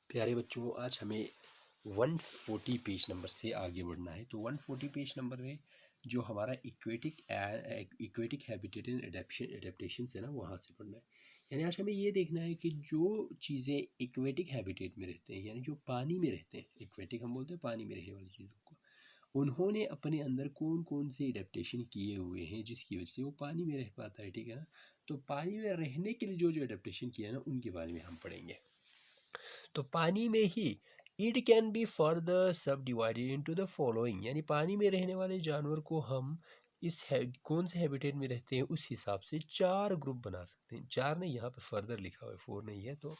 प्यारे बच्चों, आज हमें 140 पेज नंबर से आगे बढ़ना है। तो 140 पेज नंबर में जो हमारा इक्वेटिक हैबिटेट एंड एडेप्टेशन है ना, वहाँ से पढ़ना है। यानी आज हमें ये देखना है कि जो चीज़ें इक्वेटिक हैबिटेट में रहते हैं, यानी जो पानी में रहते हैं, इक्वेटिक हम बोलते हैं पानी में रहने वाली चीज़ों को, उन्होंने अपने अंदर कौन कौन से एडेप्टेशन किए हुए हैं जिसकी वजह से वो पानी में रह पाता है। ठीक है ना। तो पानी में रहने के लिए जो जो एडेप्टेशन किया है ना, उनके बारे में हम पढ़ेंगे। तो पानी में ही इट कैन बी फर्दर सब डिवाइडेड इनटू द फॉलोइंग, यानी पानी में रहने वाले जानवर को हम कौन से हैबिटेट में रहते हैं उस हिसाब से 4 ग्रुप बना सकते हैं। 4 नहीं, यहाँ पे फर्दर लिखा हुआ है, 4 नहीं है, तो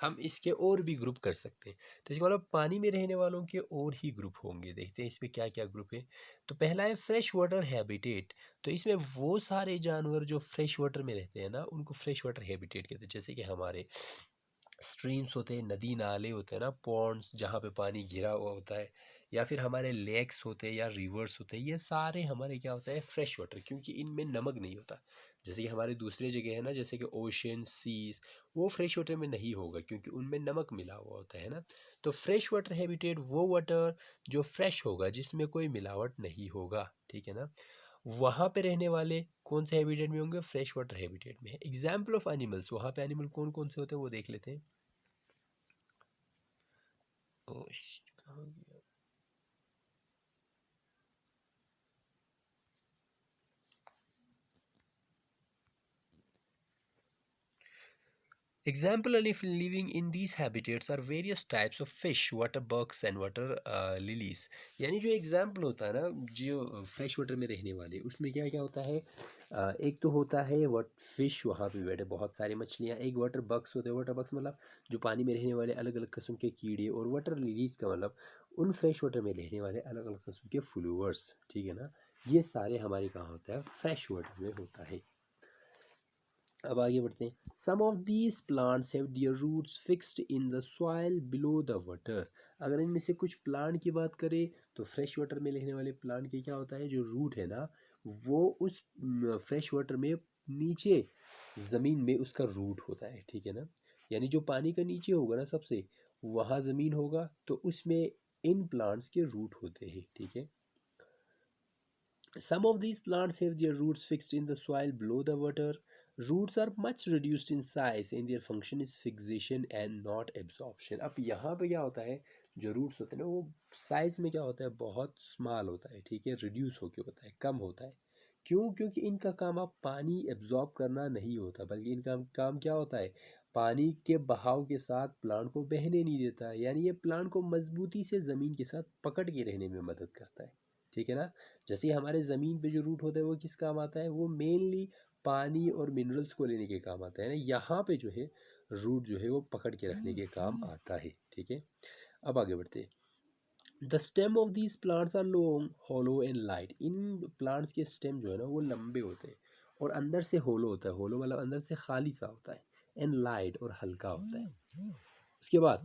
हम इसके और भी ग्रुप कर सकते हैं। तो इसका मतलब पानी में रहने वालों के और ही ग्रुप होंगे। देखते हैं इसमें क्या क्या ग्रुप है। तो पहला है फ्रेश वाटर हैबिटेट। तो इसमें वो सारे जानवर जो फ्रेश वाटर में रहते हैं ना, उनको फ्रेश वाटर हैबिटेट कहते हैं। जैसे कि हमारे स्ट्रीम्स होते हैं, नदी नाले होते हैं ना, पॉन्ड्स जहाँ पे पानी घिरा हुआ होता है, या फिर हमारे लेक्स होते हैं या रिवर्स होते हैं, ये सारे हमारे क्या होता है, फ्रेश वाटर, क्योंकि इनमें नमक नहीं होता। जैसे कि हमारे दूसरे जगह है ना, जैसे कि ओशन सीज, वो फ्रेश वाटर में नहीं होगा क्योंकि उनमें नमक मिला हुआ होता है ना। तो फ्रेश वाटर हैबिटेट वो वाटर जो फ्रेश होगा, जिसमें कोई मिलावट नहीं होगा। ठीक है ना। वहाँ पे रहने वाले कौन से हैबिटेट में होंगे, फ्रेश वाटर हैबिटेट में है। एग्जाम्पल ऑफ एनिमल्स, वहाँ पे एनिमल कौन कौन से होते हैं वो देख लेते हैं। कहाँ गया? Example of living in these habitats are various types of fish, water bugs and water lilies। यानी जो एग्जाम्पल होता है ना, जो फ्रेश वाटर में रहने वाले, उसमें क्या क्या होता है। एक तो होता है वट फिश, वहाँ पे बैठे बहुत सारी मछलियाँ। एक वाटर बग्स होते हैं, वाटर बग्स मतलब जो पानी में रहने वाले अलग अलग किस्म के कीड़े। और वाटर लिलीज का मतलब उन फ्रेश वाटर में रहने वाले अलग अलग किस्म के फ्लूवर्स। ठीक है ना। ये सारे हमारे कहाँ होता है, फ्रेश वाटर में होता है। अब आगे बढ़ते हैं। Some of these plants have their roots fixed in the soil below the water. अगर इनमें से कुछ प्लांट की बात करें तो फ्रेश वाटर में रहने वाले प्लांट के क्या होता है, जो रूट है ना, वो उस फ्रेश वाटर में नीचे ज़मीन में उसका रूट होता है। ठीक है ना। यानी जो पानी का नीचे होगा ना सबसे, वहाँ ज़मीन होगा, तो उसमें इन प्लांट्स के रूट होते हैं। ठीक है। Some of these plants have their roots fixed in the soil below the water. Roots are much reduced in size and their function is fixation and not absorption. अब यहाँ पे क्या होता है, जो रूट्स होते हैं ना, वो साइज में क्या होता है, बहुत स्मॉल होता है। ठीक है। रिड्यूस होके होता है, कम होता है। क्यों? क्योंकि इनका काम अब पानी एब्जॉर्ब करना नहीं होता, बल्कि इनका काम क्या होता है, पानी के बहाव के साथ प्लांट को बहने नहीं देता है। यानी ये प्लांट को मजबूती से ज़मीन के साथ पकड़ के रहने में मदद करता है। ठीक है ना। जैसे हमारे ज़मीन पे जो रूट होता है वो किस काम आता है, वो मेनली पानी और मिनरल्स को लेने के काम आता है ना। यहाँ पे जो है रूट जो है वो पकड़ के रखने के काम आता है। ठीक है। अब आगे बढ़ते हैं। The stem of these plants are long hollow and light. इन प्लांट्स के स्टेम जो है ना, वो लंबे होते हैं और अंदर से होलो होता है। होलो मतलब अंदर से खाली सा होता है। एंड लाइट, और हल्का होता है। उसके बाद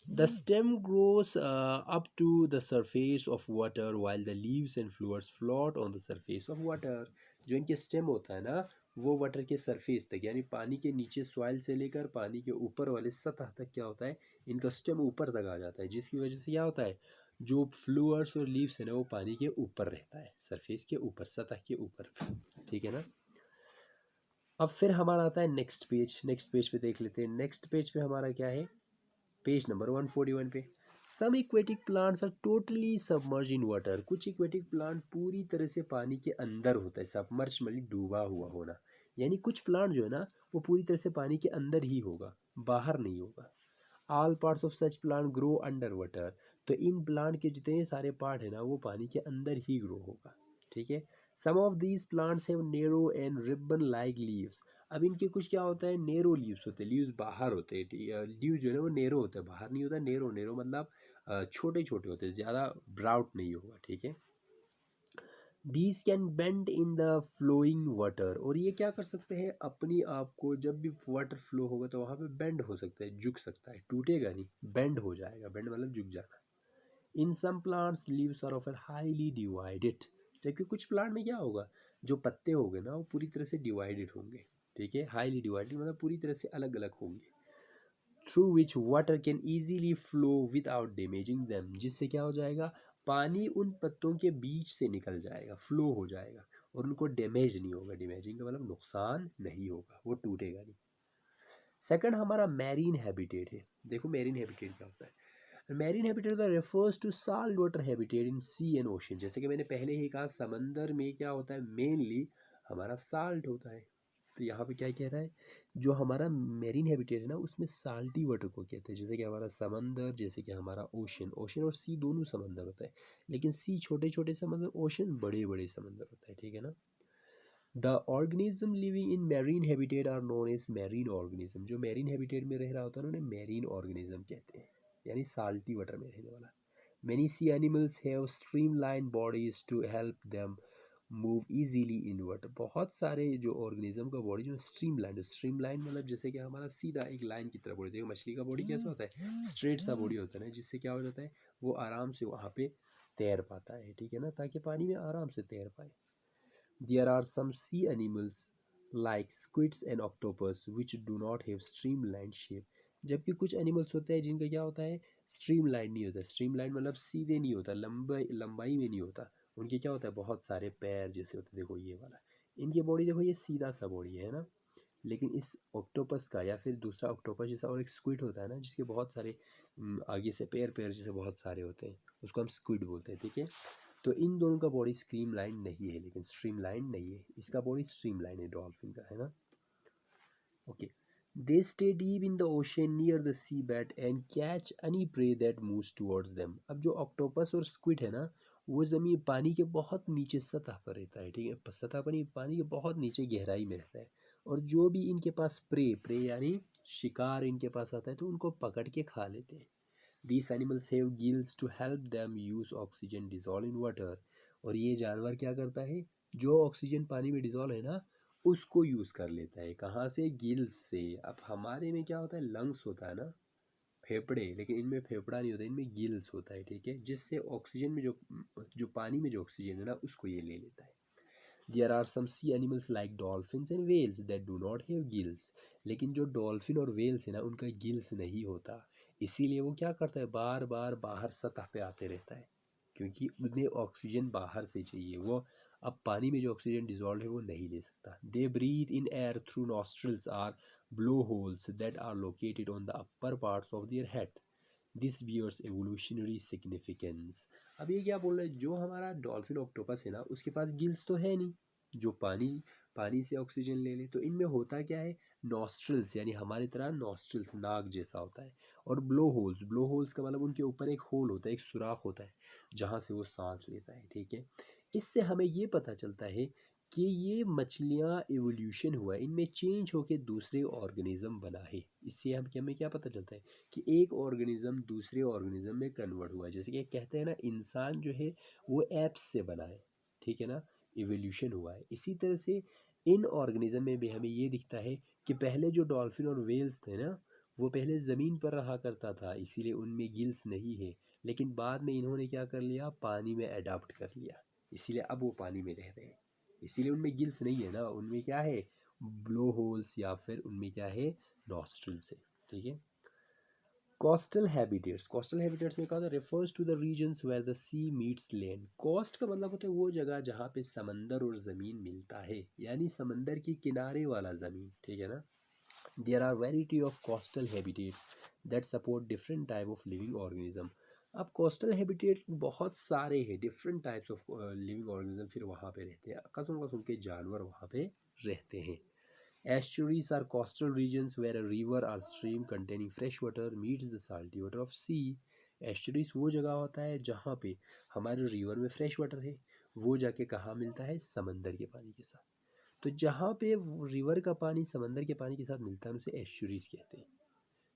the stem grows up to the surface of water while the leaves and flowers float on the surface of water. जो इनके स्टेम होता है ना, वो वाटर के सरफेस तक, यानी पानी के नीचे सॉइल से लेकर पानी के ऊपर वाले सतह तक क्या होता है, इनका स्टेम ऊपर तक आ जाता है, जिसकी वजह से क्या होता है, जो फ्लावर्स और लीव्स है ना, वो पानी के ऊपर रहता है, सरफेस के ऊपर, सतह के ऊपर। ठीक है ना। अब फिर हमारा आता है नेक्स्ट पेज। नेक्स्ट पेज पे देख लेते हैं। नेक्स्ट पेज पे हमारा क्या है, पेज नंबर 141 पे। Some aquatic plants are totally submerge in water. कुछ इक्वेटिक प्लांट पूरी तरह से पानी के अंदर होता है। सबमर्ज मतलब डूबा हुआ होना। यानी कुछ प्लांट जो है ना, वो पूरी तरह से पानी के अंदर ही होगा, बाहर नहीं होगा। All parts of such plant grow under water. तो इन प्लांट के जितने सारे पार्ट है ना, वो पानी के अंदर ही ग्रो होगा। ठीक है। Some of these plants have narrow and ribbon like leaves. अब इनके कुछ क्या होता है, नेरो लीव्स होते हैं। लीव्स बाहर होते हैं। लीव जो है ना, वो नेरो होता है, बाहर नहीं होता। नेरो नेरो मतलब छोटे छोटे होते हैं, ज़्यादा ब्राउट नहीं होगा। ठीक है। These can bend in the flowing water. और ये क्या कर सकते हैं, अपनी आप को जब भी वाटर फ्लो होगा तो वहाँ पे बेंड हो सकता है, झुक सकता है, टूटेगा नहीं, बेंड हो जाएगा। बेंड मतलब झुक जाना। In some plants leaves are often highly divided. जबकि कुछ प्लांट में क्या होगा, जो पत्ते होंगे ना, वो पूरी तरह से डिवाइडेड होंगे। ठीक है। हाईली डिवाइडेड मतलब पूरी तरह से अलग अलग होंगे। Through which water can easily flow without damaging them, जिससे क्या हो जाएगा, पानी उन पत्तों के बीच से निकल जाएगा, फ्लो हो जाएगा और उनको डैमेज नहीं होगा। डैमेजिंग का मतलब नुकसान नहीं होगा, वो टूटेगा नहीं। सेकंड हमारा मैरीन हैबिटेट है। देखो मैरीन हैबिटेट क्या होता है। Marine habitat refers to salt water habitat in sea and ocean. जैसे कि मैंने पहले ही कहा, समंदर में क्या होता है, मेनली हमारा साल्ट होता है। तो यहाँ पे क्या कह रहा है, जो हमारा मेरीन हैबिटेट है ना, उसमें साल्टी वाटर को कहते हैं। जैसे कि हमारा समंदर, जैसे कि हमारा ओशन। ओशन और सी दोनों समंदर होता है, लेकिन सी छोटे छोटे समंदर, ओशन बड़े बड़े समंदर होता है, ठीक है ना। The organism living in marine habitat are known as marine organism. जो मैरीन हैबिटेट में रह रहा होता है उन्हें मैरीन ऑर्गेनिज्म कहते हैं, यानी साल्टी वाटर में रहने वाला। Many sea animals have streamline bodies to help them move easily in water. बहुत सारे जो ऑर्गेनिज्म का बॉडी जो स्ट्रीमलाइन, स्ट्रीमलाइन मतलब जैसे कि हमारा सीधा एक लाइन की तरह बॉडी। देखो मछली का बॉडी कैसा होता है, स्ट्रेट सा बॉडी होता है ना, जिससे क्या हो जाता है, वो आराम से वहाँ पे तैर पाता है, ठीक है ना, ताकि पानी में आराम से तैर पाए। There are some sea animals like squids and octopus which do not have streamlined shape। जबकि कुछ एनिमल्स होते हैं जिनका क्या होता है, स्ट्रीमलाइन नहीं होता। स्ट्रीमलाइन मतलब सीधे नहीं होता, लंबाई लंबाई में नहीं होता। उनके क्या होता है, बहुत सारे पैर जैसे होते हैं। देखो ये वाला, इनकी बॉडी देखो, ये सीधा सा बॉडी है ना। लेकिन इस ऑक्टोपस का या फिर दूसरा ऑक्टोपस जैसा और एक स्क्विड होता है ना, जिसके बहुत सारे आगे से पैर पैर जैसे बहुत सारे होते हैं, उसको हम स्क्विड बोलते हैं, ठीक है। तो इन दोनों का बॉडी स्ट्रीम लाइन नहीं है, लेकिन स्ट्रीम लाइन नहीं है, इसका बॉडी स्ट्रीम लाइन है डॉल्फिन का, है ना। Okay, they stay deep in the ocean near the seabed and catch any prey that moves towards them. अब जो ऑक्टोपस और स्क्विड है ना, वो ज़मीन पानी के बहुत नीचे सतह पर रहता है, ठीक है। सतह पर नहीं, पानी के बहुत नीचे गहराई में रहता है। और जो भी इनके पास प्रे प्रे यानी शिकार इनके पास आता है, तो उनको पकड़ के खा लेते हैं। These animals have gills to help them use oxygen dissolved in water। और ये जानवर क्या करता है, जो ऑक्सीजन पानी में डिजोल्व है ना, उसको यूज़ कर लेता है। कहाँ से, गिल्स से। अब हमारे में क्या होता है, लंग्स होता है ना, फेफड़े, लेकिन इनमें फेफड़ा नहीं होता, इनमें गिल्स होता है, ठीक है, जिससे ऑक्सीजन में जो जो पानी में जो ऑक्सीजन है ना, उसको ये ले लेता है। There are some sea animals like dolphins and whales that do not have gills। लेकिन जो डॉल्फिन और वेल्स है ना, उनका गिल्स नहीं होता। इसीलिए वो क्या करता है, बार बार बाहर सतह पे आते रहता है, क्योंकि उन्हें ऑक्सीजन बाहर से चाहिए। वो अब पानी में जो ऑक्सीजन डिजॉल्व है वो नहीं ले सकता। They breathe in air through nostrils or blowholes that are located on the upper parts of their head. This bears evolutionary significance. अब ये क्या बोल रहे हैं, जो हमारा डॉल्फिन ऑक्टोपस है ना, उसके पास गिल्स तो है नहीं जो पानी पानी से ऑक्सीजन ले ले। तो इनमें होता क्या है, नॉस्ट्रल्स, यानी हमारी तरह नॉस्ट्रल्स नाक जैसा होता है। और ब्लो होल्स, ब्लो होल्स का मतलब उनके ऊपर एक होल होता है, एक सुराख होता है, जहाँ से वो सांस लेता है, ठीक है। इससे हमें ये पता चलता है कि ये मछलियाँ एवोल्यूशन हुआ है, इनमें चेंज होके दूसरे ऑर्गेनिज्म बना है। इससे हम हमें क्या पता चलता है कि एक ऑर्गेनिज्म दूसरे ऑर्गेनिज्म में कन्वर्ट हुआ है। जैसे कि कहते हैं ना, इंसान जो है वो एप्स से बना है, ठीक है ना, इवोल्यूशन हुआ है। इसी तरह से इन ऑर्गेनिज्म में भी हमें ये दिखता है कि पहले जो डॉल्फिन और वेल्स थे ना, वो पहले ज़मीन पर रहा करता था, इसीलिए उनमें गिल्स नहीं है। लेकिन बाद में इन्होंने क्या कर लिया, पानी में अडाप्ट कर लिया, इसीलिए अब वो पानी में रह रहे हैं। इसीलिए उनमें गिल्स नहीं है ना, उनमें क्या है, ब्लो होल्स या फिर उनमें क्या है, नॉस्ट्रल्स है, ठीक है। कोस्टल हैबिटेट्स, कोस्टल हैबिटेट्स में क्या होता है, refers to the regions where the sea meets land. Coast का मतलब होता है वो जगह जहाँ पे समंदर और ज़मीन मिलता है, यानी समंदर के किनारे वाला ज़मीन, ठीक है ना। There are variety of coastal habitats that support different type of living organism. अब कोस्टल हैबिटेट बहुत सारे हैं, different types of living organism फिर वहाँ पे रहते हैं, कस्म कस्म के जानवर वहाँ पे रहते हैं। Estuaries are coastal regions where a river or stream containing fresh water meets the salty water of sea। Estuaries वो जगह होता है जहाँ पे हमारे रिवर में फ्रेश वाटर है, वो जाके कहाँ मिलता है, समंदर के पानी के साथ। तो जहाँ पे रिवर का पानी समंदर के पानी के साथ मिलता है उसे एस्चुरीज कहते हैं।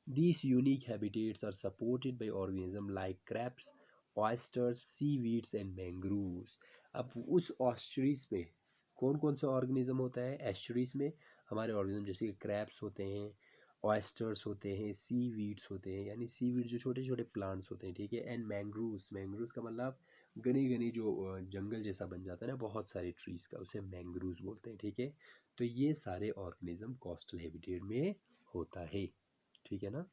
These unique habitats are supported by organisms like crabs, oysters, seaweeds and mangroves। अब उस ऑस्ट्रीज में कौन कौन सा ऑर्गेनिज्म होता है, एस्चुरीज में हमारे ऑर्गेनिज्म जैसे कि क्रैब्स होते हैं, ऑयस्टर्स होते हैं, सीवीड्स होते हैं, यानी सीवीड जो छोटे छोटे प्लांट्स होते हैं, ठीक है। एंड मैंग्रोव्स, मैंग्रोव्स का मतलब घने घने जो जंगल जैसा बन जाता है ना बहुत सारे ट्रीज का, उसे मैंग्रोव्स बोलते हैं, ठीक है। तो ये सारे ऑर्गेनिज्म कोस्टल हैबिटेट में होता है, ठीक है ना।